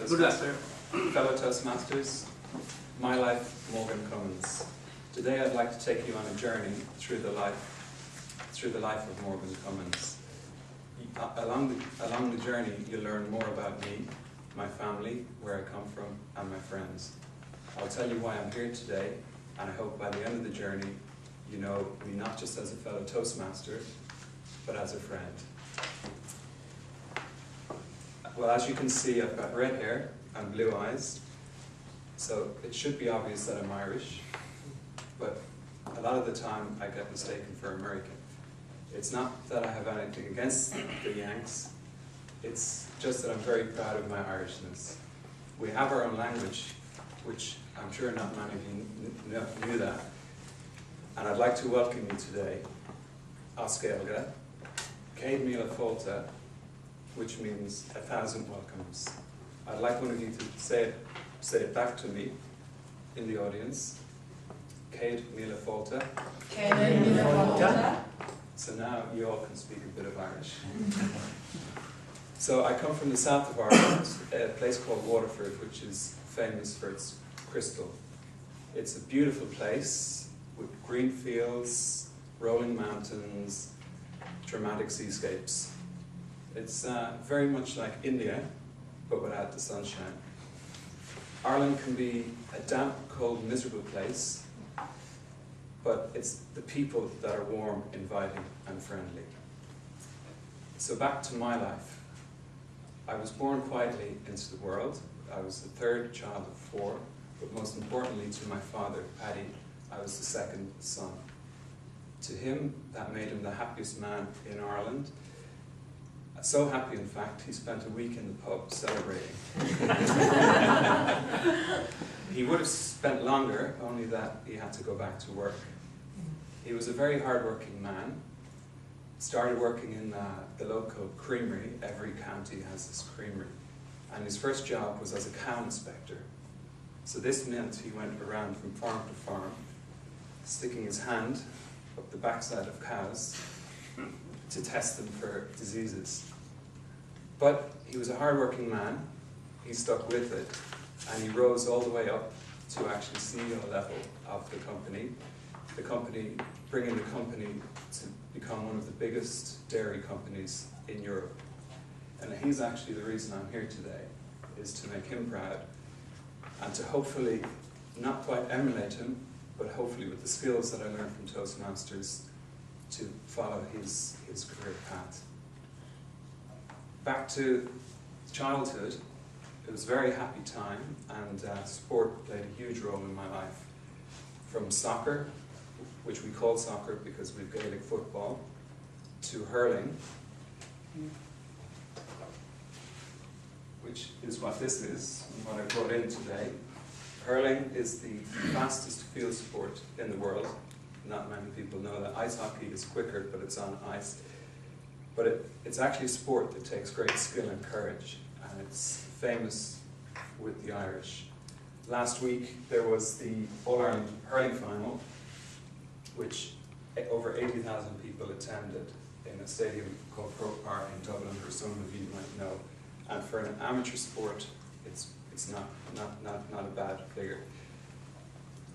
Good afternoon, fellow Toastmasters. My life, Morgan Cummins. Today I'd like to take you on a journey through the life of Morgan Cummins. Along the journey, you'll learn more about me, my family, where I come from, and my friends. I'll tell you why I'm here today, and I hope by the end of the journey, you know me not just as a fellow Toastmaster, but as a friend. Well, as you can see, I've got red hair and blue eyes, so it should be obvious that I'm Irish, but a lot of the time I get mistaken for American. It's not that I have anything against the Yanks, it's just that I'm very proud of my Irishness. We have our own language, which I'm sure not many of you knew that, and I'd like to welcome you today, Oscailga, Céad Míle Fáilte, which means 1,000 welcomes. I'd like one of you to say it back to me in the audience. Céad Míle Fáilte. Céad Míle Fáilte. So now you all can speak a bit of Irish. So I come from the south of Ireland, a place called Waterford, which is famous for its crystal. It's a beautiful place with green fields, rolling mountains, dramatic seascapes. It's very much like India, but without the sunshine. Ireland can be a damp, cold, miserable place, but it's the people that are warm, inviting, and friendly. So back to my life. I was born quietly into the world. I was the third child of 4, but most importantly to my father, Paddy, I was the second son. To him, that made him the happiest man in Ireland. So happy, in fact, he spent a week in the pub celebrating. He would have spent longer, only that he had to go back to work. He was a very hard-working man. Started working in the local creamery. Every county has this creamery. And his first job was as a cow inspector. So this meant he went around from farm to farm, sticking his hand up the backside of cows to test them for diseases. But he was a hard-working man, he stuck with it, and he rose all the way up to actually CEO level of the company, bringing the company to become one of the biggest dairy companies in Europe. And he's actually the reason I'm here today, is to make him proud, and to hopefully, not quite emulate him, but hopefully with the skills that I learned from Toastmasters, to follow his career path. Back to childhood, it was a very happy time, and sport played a huge role in my life. From soccer, which we call soccer because we've Gaelic football, to hurling, which is what this is, and what I brought in today. Hurling is the fastest field sport in the world. Not many people know that. Ice hockey is quicker, but it's on ice. But it's actually a sport that takes great skill and courage, and it's famous with the Irish. Last week there was the All-Ireland hurling final, which over 80,000 people attended in a stadium called Croke Park in Dublin, or some of you might know. And for an amateur sport, it's not a bad figure.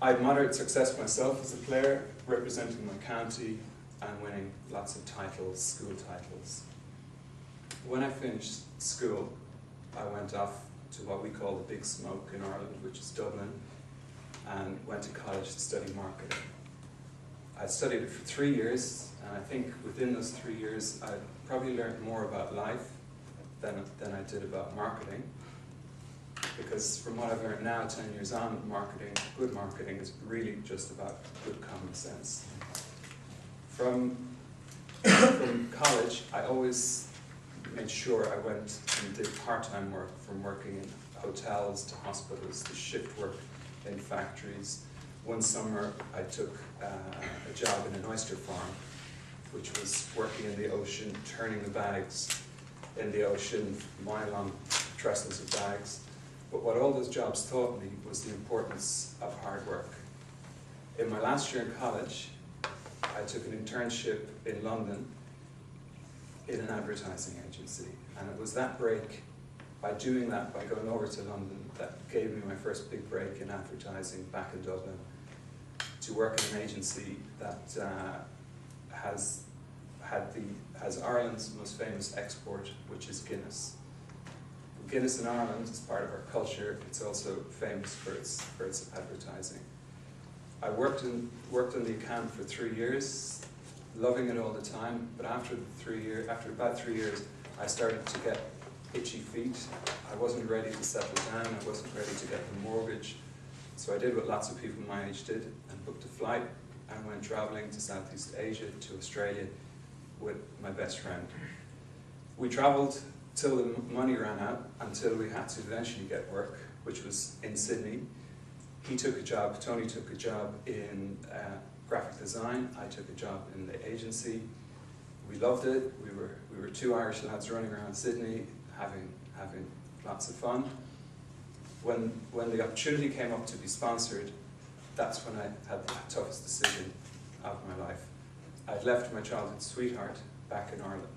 I had moderate success myself as a player, representing my county and winning lots of titles, school titles. When I finished school, I went off to what we call the Big Smoke in Ireland, which is Dublin, and went to college to study marketing. I studied it for 3 years, and I think within those 3 years, I probably learned more about life than I did about marketing. Because from what I've learned now, 10 years on, good marketing is really just about good common sense. From college, I always made sure I went and did part-time work, from working in hotels to hospitals to shift work in factories. One summer, I took a job in an oyster farm, which was working in the ocean, turning the bags in the ocean, mile-long trestles of bags. But what all those jobs taught me was the importance of hard work. In my last year in college, I took an internship in London in an advertising agency. And it was that break by doing that, by going over to London, that gave me my first big break in advertising back in Dublin, to work in an agency that has Ireland's most famous export, which is Guinness. Guinness in Ireland is part of our culture. It's also famous for its advertising. I worked on the account for 3 years, loving it all the time. But after about 3 years, I started to get itchy feet. I wasn't ready to settle down. I wasn't ready to get the mortgage. So I did what lots of people my age did and booked a flight and went traveling to Southeast Asia, to Australia, with my best friend. We traveled till the money ran out, until we had to eventually get work, which was in Sydney. Tony took a job in graphic design. I took a job in the agency. We loved it. We were two Irish lads running around Sydney, having lots of fun. When the opportunity came up to be sponsored, that's when I had the toughest decision of my life. I'd left my childhood sweetheart back in Ireland.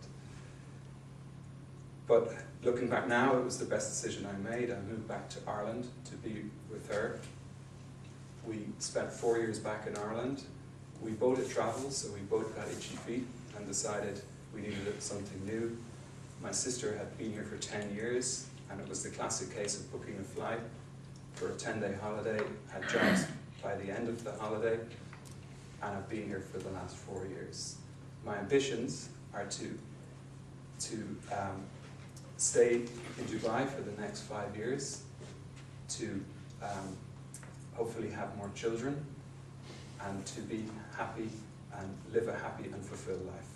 But looking back now, it was the best decision I made. I moved back to Ireland to be with her. We spent 4 years back in Ireland. We both had traveled, so we both got itchy feet and decided we needed something new. My sister had been here for 10 years, and it was the classic case of booking a flight for a 10-day holiday, had jobs by the end of the holiday, and I've been here for the last 4 years. My ambitions are to stay in Dubai for the next 5 years, to hopefully have more children, and to be happy and live a happy and fulfilled life.